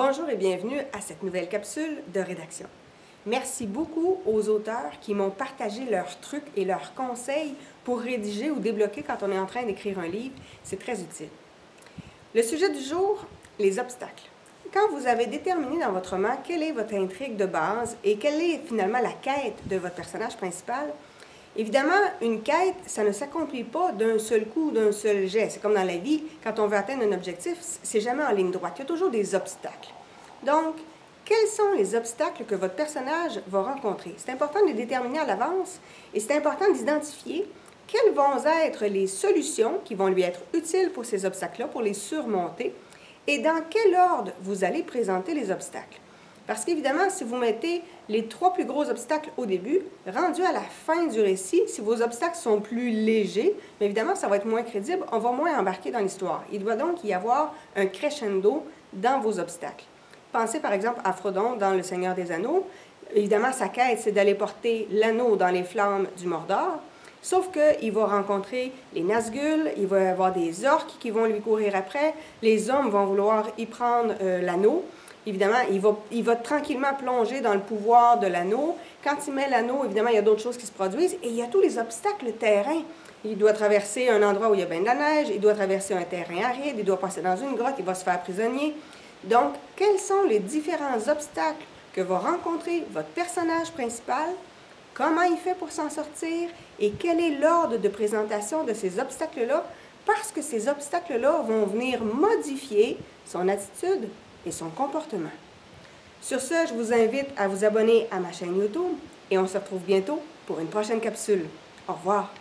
Bonjour et bienvenue à cette nouvelle capsule de rédaction. Merci beaucoup aux auteurs qui m'ont partagé leurs trucs et leurs conseils pour rédiger ou débloquer quand on est en train d'écrire un livre. C'est très utile. Le sujet du jour, les obstacles. Quand vous avez déterminé dans votre roman quelle est votre intrigue de base et quelle est finalement la quête de votre personnage principal, évidemment, une quête, ça ne s'accomplit pas d'un seul coup, d'un seul jet. C'est comme dans la vie, quand on veut atteindre un objectif, c'est jamais en ligne droite. Il y a toujours des obstacles. Donc, quels sont les obstacles que votre personnage va rencontrer? C'est important de les déterminer à l'avance et c'est important d'identifier quelles vont être les solutions qui vont lui être utiles pour ces obstacles-là, pour les surmonter, et dans quel ordre vous allez présenter les obstacles. Parce qu'évidemment, si vous mettez les 3 plus gros obstacles au début, rendu à la fin du récit, si vos obstacles sont plus légers, mais évidemment, ça va être moins crédible, on va moins embarquer dans l'histoire. Il doit donc y avoir un crescendo dans vos obstacles. Pensez par exemple à Frodon dans Le Seigneur des Anneaux. Évidemment, sa quête, c'est d'aller porter l'anneau dans les flammes du Mordor. Sauf qu'il va rencontrer les Nazgûl, il va y avoir des orques qui vont lui courir après, les hommes vont vouloir y prendre l'anneau. Évidemment, il va tranquillement plonger dans le pouvoir de l'anneau. Quand il met l'anneau, évidemment, il y a d'autres choses qui se produisent et il y a tous les obstacles terrain. Il doit traverser un endroit où il y a bien de la neige, il doit traverser un terrain aride, il doit passer dans une grotte, il va se faire prisonnier. Donc, quels sont les différents obstacles que va rencontrer votre personnage principal? Comment il fait pour s'en sortir et quel est l'ordre de présentation de ces obstacles-là? Parce que ces obstacles-là vont venir modifier son attitude et son comportement. Sur ce, je vous invite à vous abonner à ma chaîne YouTube et on se retrouve bientôt pour une prochaine capsule. Au revoir!